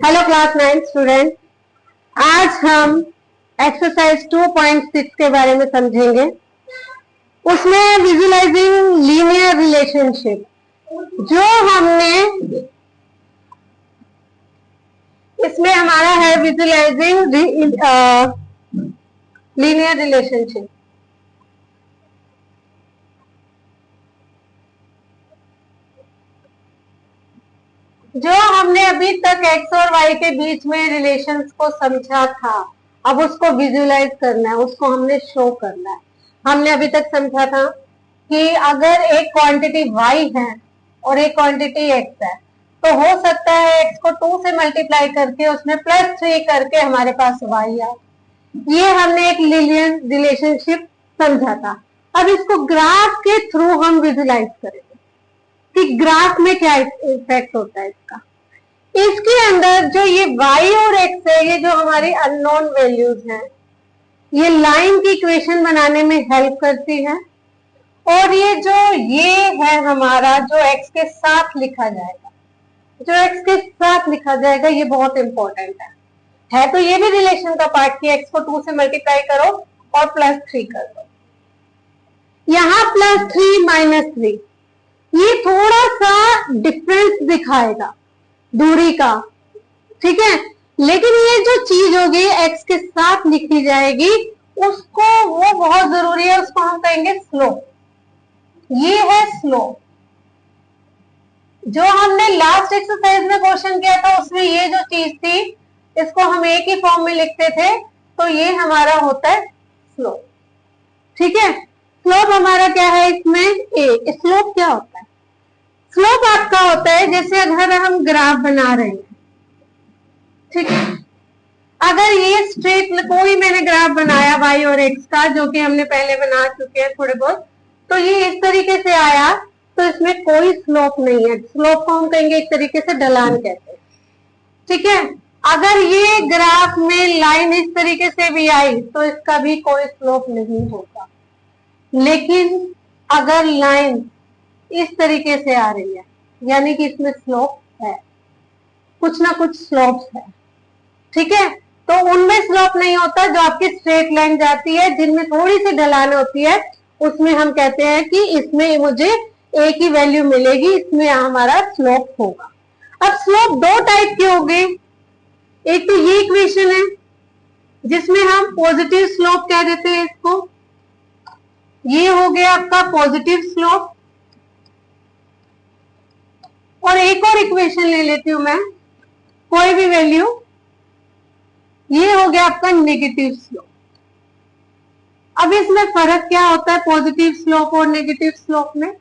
Hello class 9 student, आज हम exercise 2.6 के बारे में समझेंगे। उसमें विजुअलाइजिंग लीनियर रिलेशनशिप, जो हमने इसमें हमारा है विजुअलाइजिंग लीनियर रिलेशनशिप। जो हमने अभी तक x और y के बीच में रिलेशंस को समझा था, अब उसको विजुअलाइज करना है, उसको हमने शो करना है। हमने अभी तक समझा था कि अगर एक क्वांटिटी y है और एक क्वांटिटी x है, तो हो सकता है x को 2 से मल्टीप्लाई करके उसमें +3 करके हमारे पास y आए। ये हमने एक लीनियर रिलेशनशिप समझा था। अब इसको ग्राफ के थ्रू हम विजुअलाइज करेंगे कि ग्राफ में क्या इफेक्ट होता है इसका। इसके अंदर जो ये y और x है, ये जो हमारी अननोन वैल्यूज हैं, ये लाइन की इक्वेशन बनाने में हेल्प करती है। और ये है हमारा जो x के साथ लिखा जाएगा, जो x के साथ लिखा जाएगा, ये बहुत इंपॉर्टेंट है। तो ये भी रिलेशन का पार्ट कि x को 2 से मल्टीप्लाई करो और +3 कर दो। यहाँ +3 -3 ये थोड़ा सा डिफरेंस दिखाएगा दूरी का, ठीक है। लेकिन ये जो चीज होगी x के साथ लिखी जाएगी, उसको वो बहुत जरूरी है, उसको हम कहेंगे स्लोप। ये है स्लोप। जो हमने लास्ट एक्सरसाइज में क्वेश्चन किया था, उसमें ये जो चीज थी, इसको हम एक ही फॉर्म में लिखते थे, तो ये हमारा होता है स्लोप, ठीक है। स्लोप हमारा क्या है इसमें? ए। स्लोप क्या होता है? स्लोप आपका होता है जैसे अगर हम ग्राफ बना रहे हैं, ठीक है। अगर ये स्ट्रेट कोई मैंने ग्राफ बनाया y और x का, जो कि हमने पहले बना चुके हैं थोड़े बहुत, तो ये इस तरीके से आया, तो इसमें कोई स्लोप नहीं है। स्लोप को हम कहेंगे एक तरीके से ढलान कहते हैं, ठीक है। अगर ये ग्राफ में लाइन इस तरीके से भी आई, तो इसका भी कोई स्लोप नहीं होगा। लेकिन अगर लाइन इस तरीके से आ रही है, यानी कि इसमें स्लोप है, कुछ ना कुछ स्लोप्स है, ठीक है। तो उनमें स्लोप नहीं होता। जो आपकी स्ट्रेट लाइन जाती है, जिनमें थोड़ी सी ढलान होती है, उसमें हम कहते हैं कि इसमें मुझे एक ही वैल्यू मिलेगी, इसमें हमारा स्लोप होगा। अब स्लोप दो टाइप के हो गए। एक तो ये इक्वेशन है जिसमें हम पॉजिटिव स्लोप कह देते हैं इसको, ये हो गया आपका पॉजिटिव स्लोप। और एक और इक्वेशन ले लेती हूं मैं, कोई भी वैल्यू, ये हो गया आपका नेगेटिव स्लोप। अब इसमें फर्क क्या होता है पॉजिटिव स्लोप और नेगेटिव स्लोप में?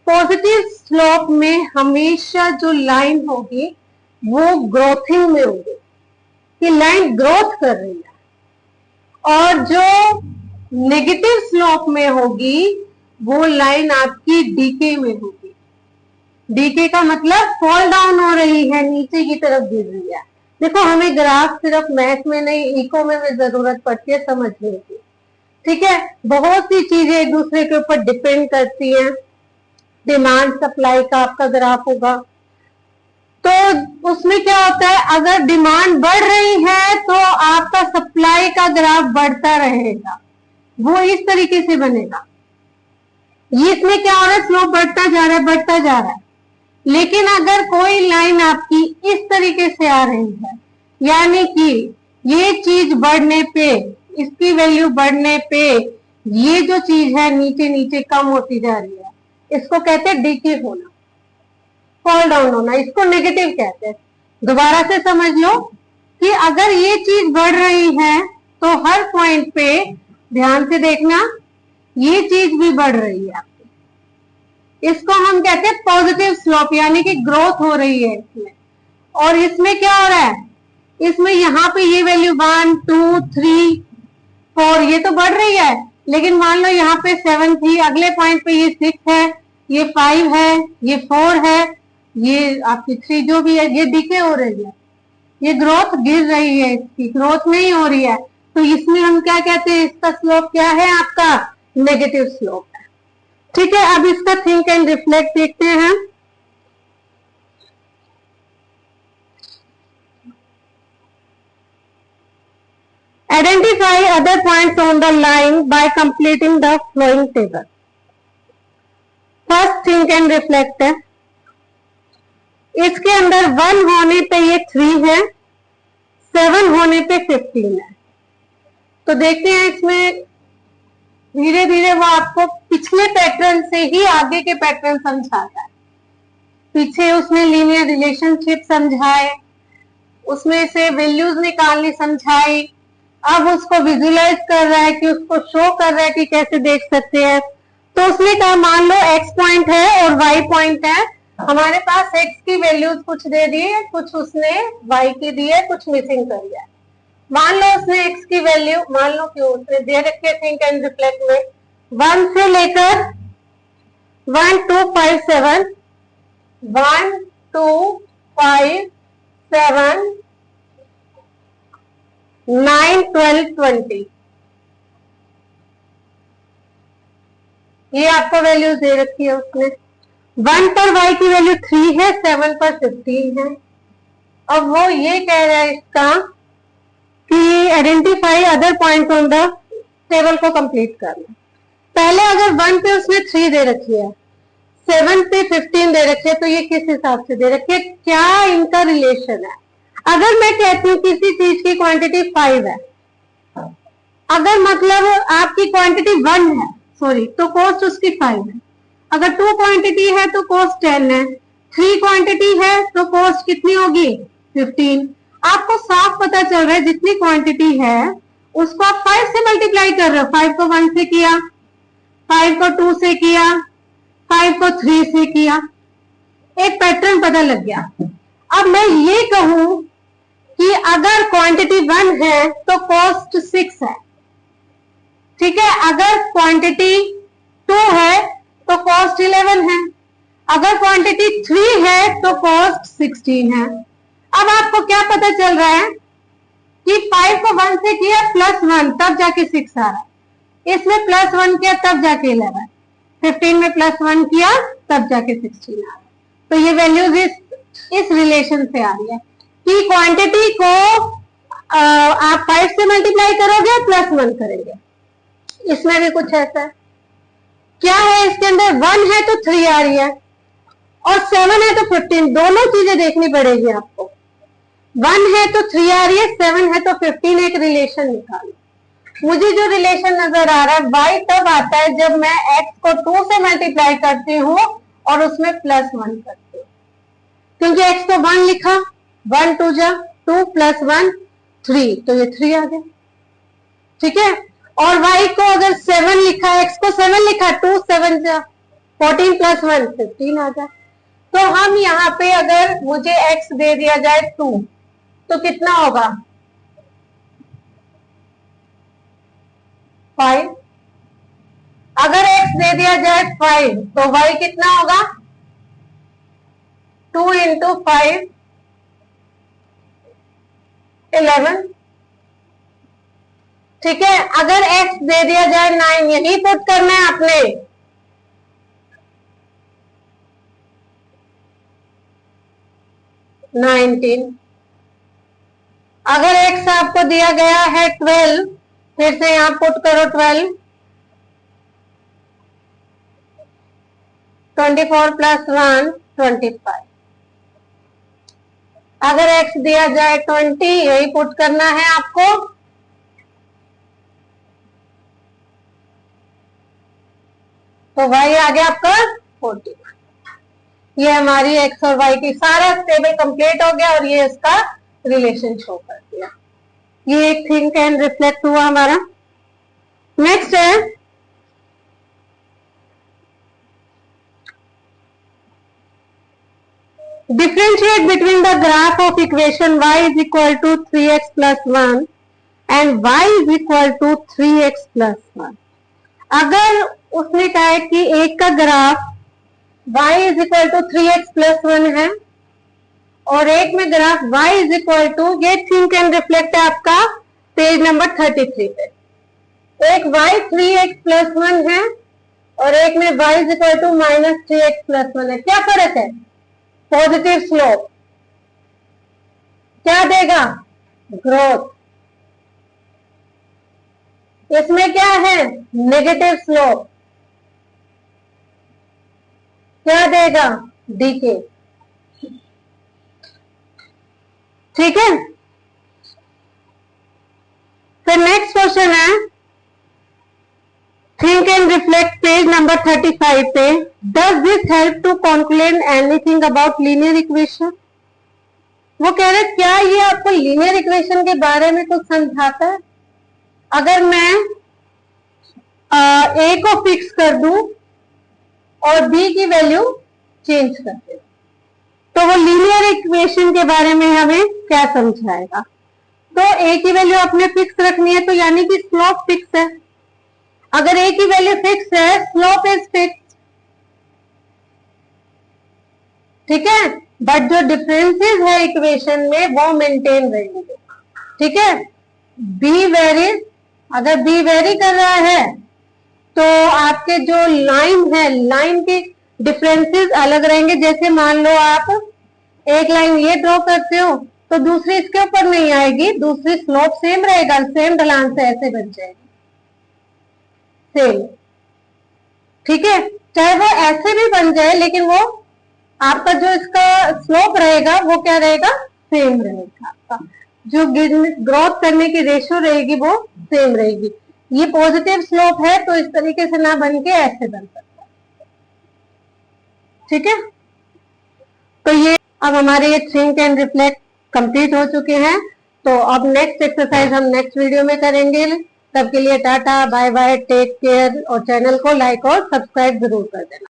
पॉजिटिव स्लोप में हमेशा जो लाइन होगी वो ग्रोथिंग में होगी, कि लाइन ग्रोथ कर रही है। और जो नेगेटिव स्लोप में होगी, वो लाइन आपकी डीके में होगी। डीके का मतलब फॉल डाउन हो रही है, नीचे की तरफ गिर रही है। देखो, हमें ग्राफ सिर्फ मैथ में नहीं, इको में भी जरूरत पड़ती है समझने की, ठीक है। बहुत सी चीजें एक दूसरे के ऊपर डिपेंड करती हैं। डिमांड सप्लाई का आपका ग्राफ होगा, तो उसमें क्या होता है, अगर डिमांड बढ़ रही है तो आपका सप्लाई का ग्राफ बढ़ता रहेगा, वो इस तरीके से बनेगा। ये इसमें क्या हो रहा है, स्लोप बढ़ता जा रहा है, बढ़ता जा रहा है। लेकिन अगर कोई लाइन आपकी इस तरीके से आ रही है, यानी कि ये चीज बढ़ने पे, इसकी वैल्यू बढ़ने पे, ये जो चीज है नीचे नीचे कम होती जा रही है, इसको कहते हैं डीके होना, फॉल डाउन होना, इसको नेगेटिव कहते हैं। दोबारा से समझ लो कि अगर ये चीज बढ़ रही है, तो हर पॉइंट पे ध्यान से देखना, ये चीज भी बढ़ रही है आपकी, इसको हम कहते हैं पॉजिटिव स्लोप, यानी कि ग्रोथ हो रही है इसमें। और इसमें क्या हो रहा है, इसमें यहाँ पे ये वैल्यू 1 2 3 4 ये तो बढ़ रही है, लेकिन मान लो यहाँ पे 7 थी, अगले पॉइंट पे ये 6 है, ये 5 है, ये 4 है, ये आपकी 3 जो भी है, ये डीके हो रही है, ये ग्रोथ गिर रही है, इसकी ग्रोथ नहीं हो रही है। तो इसमें हम क्या कहते हैं, इसका स्लोप क्या है आपका? नेगेटिव स्लोप है, ठीक है। अब इसका थिंक एंड रिफ्लेक्ट देखते हैं। Identify other points on the line by completing the flowing table. First think and reflect है, इसके अंदर 1 होने पे ये 3 है, 7 होने पे 15 है। तो देखते हैं इसमें धीरे धीरे वो आपको पिछले पैटर्न से ही आगे के पैटर्न समझाता है। पीछे उसने लीनियर रिलेशनशिप समझाए, उसमें से वैल्यूज निकालनी समझाई, अब उसको विजुलाइज कर रहा है कि उसको शो कर रहा है कि कैसे देख सकते हैं। तो उसने कहा मान लो x पॉइंट है और y पॉइंट है, हमारे पास x की वैल्यूज कुछ दे दी है, कुछ उसने y की दी है, कुछ मिसिंग कर दिया है। मान लो उसने x की वैल्यू, मान लो क्यों उसने दे रखे थिंक एंड रिफ्लेक्ट में 1 से लेकर 1 2 5 7 1 2 5 7 9 12 20 ये आपको वैल्यूज दे रखी है उसने। 1 पर y की वैल्यू 3 है, 7 पर 15 है। अब वो ये कह रहा है इसका कि identify other point on the table को कंप्लीट करना। पहले अगर 1 पे उसने 3 दे रखी है, 7 पे 15 दे रखी है, तो ये किस हिसाब से दे रखी है, क्या इनका रिलेशन है। अगर मैं कहती हूँ किसी चीज की क्वांटिटी 5 है, अगर मतलब आपकी क्वांटिटी 1 है सॉरी, तो कॉस्ट उसकी 5 है। अगर 2 क्वांटिटी है तो कॉस्ट 10 है, 3 क्वांटिटी है तो कॉस्ट कितनी होगी 15। आपको साफ पता चल रहा है जितनी क्वांटिटी है उसको आप 5 से मल्टीप्लाई कर रहे हो। 5 को 1 से किया, 5 को 2 से किया, 5 को 3 से किया, एक पैटर्न पता लग गया। अब मैं ये कहूं कि अगर क्वांटिटी 1 है तो कॉस्ट 6 है, ठीक है। अगर क्वांटिटी 2 है तो कॉस्ट 11 है, अगर क्वांटिटी 3 है तो कॉस्ट 16 है। अब आपको क्या पता चल रहा है कि 5 को 1 से किया +1 तब जाके 6 आ रहा है, इसमें +1 किया तब जाके 11, 15 में +1 किया तब जाके 16 आ रहा है। तो ये वैल्यूज इस रिलेशन से आ रही है कि क्वांटिटी को आप 5 से मल्टीप्लाई करोगे +1 करेंगे। इसमें भी कुछ ऐसा है। क्या है इसके अंदर, 1 है तो 3 आ रही है और 7 है तो 15, दोनों चीजें देखनी पड़ेगी आपको। 1 है तो 3 आ रही है, 7 है तो 15, एक रिलेशन निकालो। मुझे जो रिलेशन नजर आ रहा है y तब आता है जब मैं x को 2 से मल्टीप्लाई करती हूँ और उसमें +1 करती हूँ, क्योंकि x को 1 लिखा, 1 2 जा 2 +1 3, तो ये 3 आ गया, ठीक है। और y को अगर 7 लिखा, x को 7 लिखा, 2 7 जा 14 +1 15 आ जाए। तो हम यहाँ पे अगर मुझे x दे दिया जाए 2 तो कितना होगा 5। अगर x दे दिया जाए 5 तो y कितना होगा 2 × 5 11, ठीक है। अगर x दे दिया जाए 9, यही पुट करना है आपने, अगर x आपको दिया गया है 12, फिर से यहां पुट करो 12, 24 + 1 25। अगर x दिया जाए 20, यही पुट करना है आपको, तो y आ गया आपका 40। ये हमारी x और y की सारा टेबल कंप्लीट हो गया और ये इसका रिलेशन शो कर दिया। ये एक थिंक एंड रिफ्लेक्ट हुआ हमारा। नेक्स्ट है differentiate between the graph of equation y is equal to 3x plus 1 and y is equal to 3x plus 1। अगर उसने कहा है कि एक का graph y is equal to 3x plus 1 है और एक में graph y is equal to, ये थिंक एंड रिफ्लेक्ट है आपका पेज नंबर 33 पे। एक y 3x plus 1 है और एक में y is equal to -3x plus 1 है। क्या फर्क है, पॉजिटिव स्लोप क्या देगा, ग्रोथ। इसमें क्या है, नेगेटिव स्लोप, क्या देगा, डीके। ठीक है, फिर नेक्स्ट क्वेश्चन है, think and reflect, page number 35 पे। Does this help to conclude anything about linear equation? वो कह रहे क्या ये आपको लीनियर इक्वेशन के बारे में कुछ समझाता है? अगर मैं ए को फिक्स कर दूं और बी की वैल्यू चेंज कर दे, तो वो लीनियर इक्वेशन के बारे में हमें क्या समझाएगा? तो ए की वैल्यू आपने फिक्स रखनी है, तो यानी कि स्लोप फिक्स है। अगर ए की वैल्यू फिक्स है, स्लोप इज फिक्स। ठीक है, बट जो डिफरेंसेस है इक्वेशन में वो मेंटेन रहेंगे। ठीक है, बी वेरीज, अगर बी वेरी कर रहा है तो आपके जो लाइन है, लाइन के डिफरेंसेस अलग रहेंगे। जैसे मान लो आप एक लाइन ये ड्रॉ करते हो तो दूसरी इसके ऊपर नहीं आएगी, दूसरी स्लोप सेम रहेगा, सेम ढलान से ऐसे बन जाएगी, सेम। ठीक है, चाहे वो ऐसे भी बन जाए, लेकिन वो आपका जो इसका स्लोप रहेगा वो क्या रहेगा, सेम रहेगा। आपका जो ग्रोथ करने की रेशियो रहेगी वो सेम रहेगी। ये पॉजिटिव स्लोप है तो इस तरीके से ना बन के ऐसे बन सकता है। ठीक है, तो ये अब हमारे ये थिंक एंड रिफ्लेक्ट कंप्लीट हो चुके हैं। तो अब नेक्स्ट एक्सरसाइज हम नेक्स्ट वीडियो में करेंगे। तब के लिए टाटा, बाय बाय, टेक केयर, और चैनल को लाइक और सब्सक्राइब जरूर कर देना।